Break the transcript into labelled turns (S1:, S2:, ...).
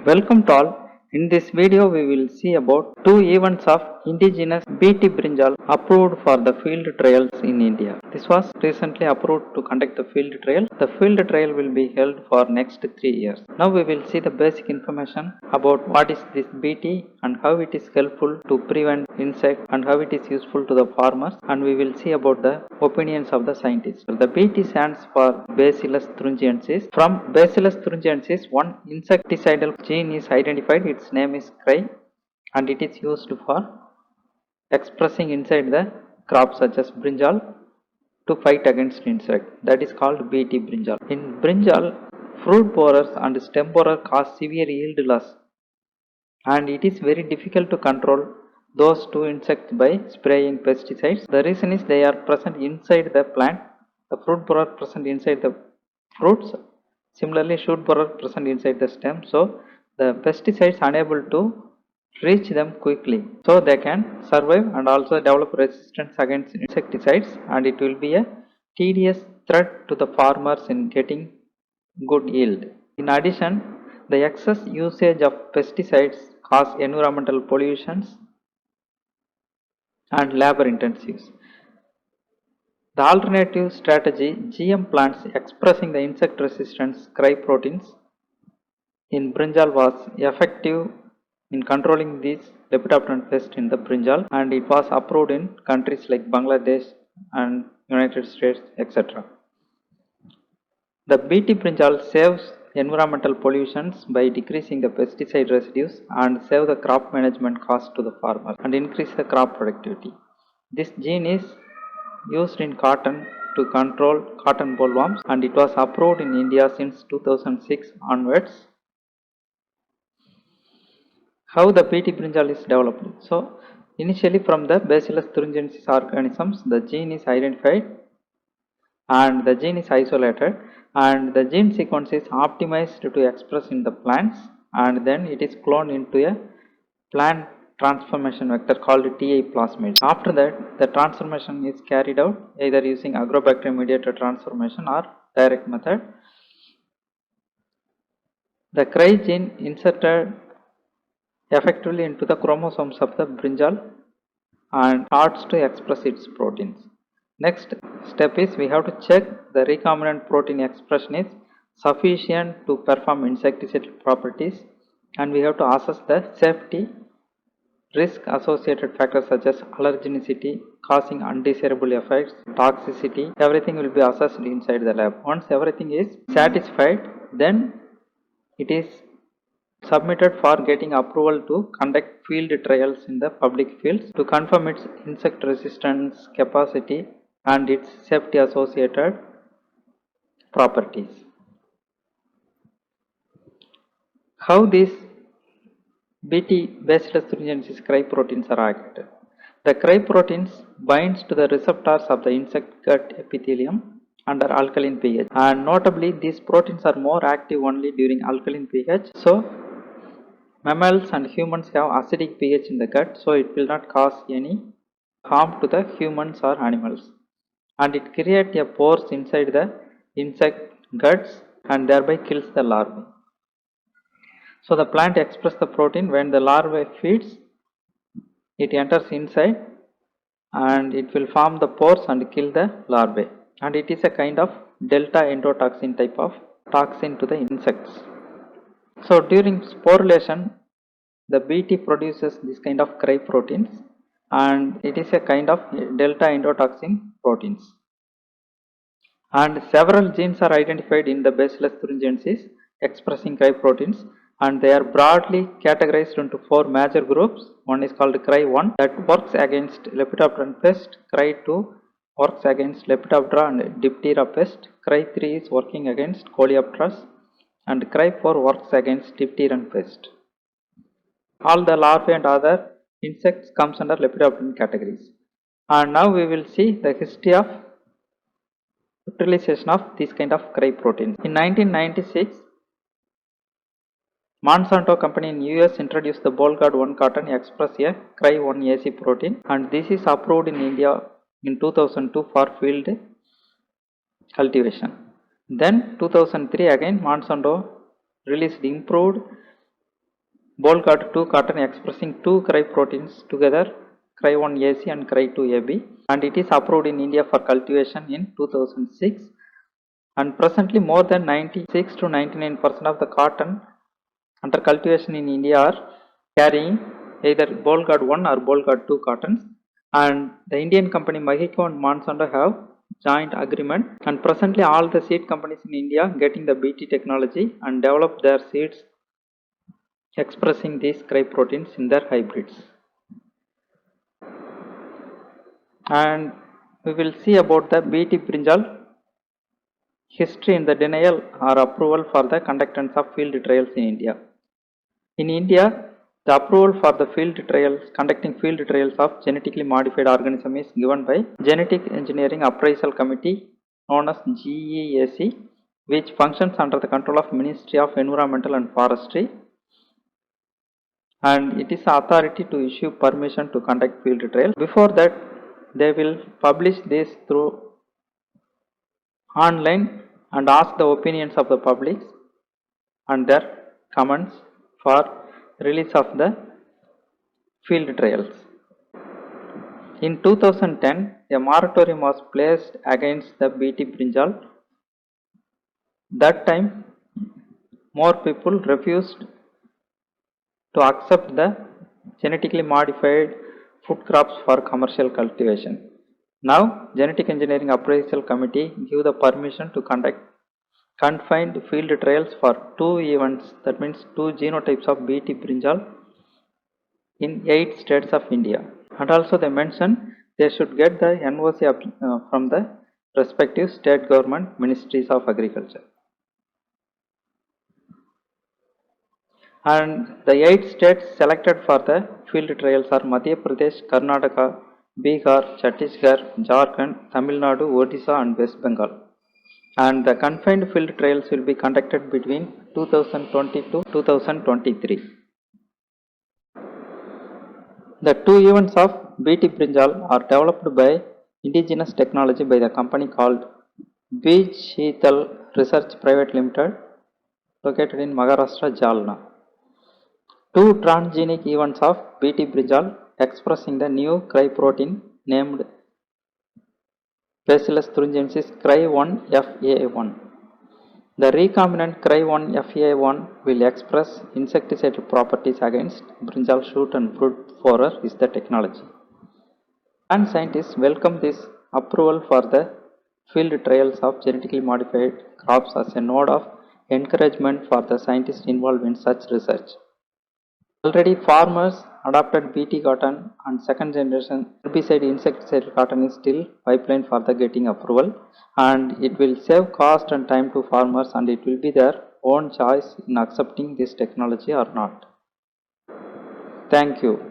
S1: Welcome to all. In this video we will see about two events of indigenous BT brinjal approved for the field trials in India. This was recently approved to conduct the field trial. The field trial will be held for next 3 years. Now we will see the basic information about what is this BT and how it is helpful to prevent insect and how it is useful to the farmers, and we will see about the opinions of the scientists. The BT stands for Bacillus thuringiensis. From Bacillus thuringiensis, one insecticidal gene is identified. Its name is CRY, and it is used for expressing inside the crops such as brinjal to fight against insect. That is called BT brinjal. In brinjal, fruit borers and stem borer cause severe yield loss, and it is very difficult to control those two insects by spraying pesticides. The reason is they are present inside the plant. The fruit borer present inside the fruits. Similarly, shoot borer present inside the stem. So the pesticides unable to reach them quickly, so they can survive and also develop resistance against insecticides, and it will be a tedious threat to the farmers in getting good yield. In addition, the excess usage of pesticides cause environmental pollutions and labor intensives. The alternative strategy, GM plants expressing the insect resistance CRY proteins in brinjal, was effective in controlling these lepidopteran pests in the brinjal, and it was approved in countries like Bangladesh and United States, etc. The BT brinjal saves environmental pollutions by decreasing the pesticide residues and save the crop management cost to the farmer and increase the crop productivity. This gene is used in cotton to control cotton bollworms, and it was approved in India since 2006 onwards. How the BT brinjal is developed? So initially from the Bacillus thuringiensis organisms, the gene is identified and the gene is isolated, and the gene sequence is optimized to express in the plants, and then it is cloned into a plant transformation vector called TI plasmid. After that, the transformation is carried out either using agrobacterium mediated transformation or direct method. The CRY gene inserted effectively into the chromosomes of the brinjal and starts to express its proteins. Next step is we have to check the recombinant protein expression is sufficient to perform insecticidal properties, and we have to assess the safety risk associated factors such as allergenicity, causing undesirable effects, toxicity. Everything will be assessed inside the lab. Once everything is satisfied, then it is submitted for getting approval to conduct field trials in the public fields to confirm its insect resistance capacity and its safety associated properties. How these BT Bacillus thuringiensis CRY proteins are active? The CRY proteins binds to the receptors of the insect gut epithelium under alkaline pH, and notably these proteins are more active only during alkaline pH. So mammals and humans have acidic pH in the gut, so it will not cause any harm to the humans or animals, and it creates a pores inside the insect guts and thereby kills the larvae. So the plant expresses the protein when the larvae feeds, it enters inside and it will form the pores and kill the larvae, and it is a kind of delta endotoxin type of toxin to the insects. So during sporulation, the BT produces this kind of CRY proteins, and it is a kind of delta endotoxin proteins. And several genes are identified in the Bacillus thuringiensis expressing CRY proteins, and they are broadly categorized into 4 major groups. One is called CRY1 that works against lepidopteran pest, CRY2 works against Lepidoptera and Diptera pest, CRY3 is working against Coleopteras, and CRY4 works against Dipteran pest. All the larvae and other insects comes under lepidopteran categories. And now we will see the history of utilization of this kind of CRY proteins. In 1996, Monsanto company in US introduced the Bolgard 1 cotton express a CRY1AC protein, and this is approved in India in 2002 for field cultivation. Then 2003 again Monsanto released improved Bolgard 2 cotton expressing two cry proteins together, Cry1AC and Cry2AB, and it is approved in India for cultivation in 2006. And presently more than 96 to 99% of the cotton under cultivation in India are carrying either Bolgard 1 or Bolgard 2 cottons, and the Indian company Mahiko and Monsanto have joint agreement, and presently all the seed companies in India getting the BT technology and develop their seeds expressing these cry proteins in their hybrids. And we will see about the BT brinjal history in the denial or approval for the conductance of field trials in India. In India, the approval for the conducting field trials of genetically modified organism is given by Genetic Engineering Appraisal Committee known as GEAC, which functions under the control of Ministry of Environmental and Forestry, and it is the authority to issue permission to conduct field trials. Before that, they will publish this through online and ask the opinions of the public and their comments for release of the field trials. In 2010, a moratorium was placed against the BT brinjal. That time, more people refused to accept the genetically modified food crops for commercial cultivation. Now, Genetic Engineering Appraisal Committee give the permission to conduct confined field trials for two events, that means two genotypes of BT brinjal in 8 states of India. And also they mention they should get the NOC from the respective state government ministries of agriculture. And the 8 states selected for the field trials are Madhya Pradesh, Karnataka, Bihar, Chhattisgarh, Jharkhand, Tamil Nadu, Odisha and West Bengal. And the confined field trials will be conducted between 2020 to 2023. The two events of BT brinjal are developed by indigenous technology by the company called Bij Sheetal Research Private Limited, located in Maharashtra, Jalna. Two transgenic events of BT brinjal expressing the new cry protein named Bacillus thuringiensis Cry1FA1. The recombinant Cry1FA1 will express insecticidal properties against brinjal shoot and brood borer is the technology. And scientists welcome this approval for the field trials of genetically modified crops as a node of encouragement for the scientists involved in such research. Already farmers adopted BT cotton and second generation herbicide insecticide cotton is still pipeline for the getting approval, and it will save cost and time to farmers, and it will be their own choice in accepting this technology or not. Thank you.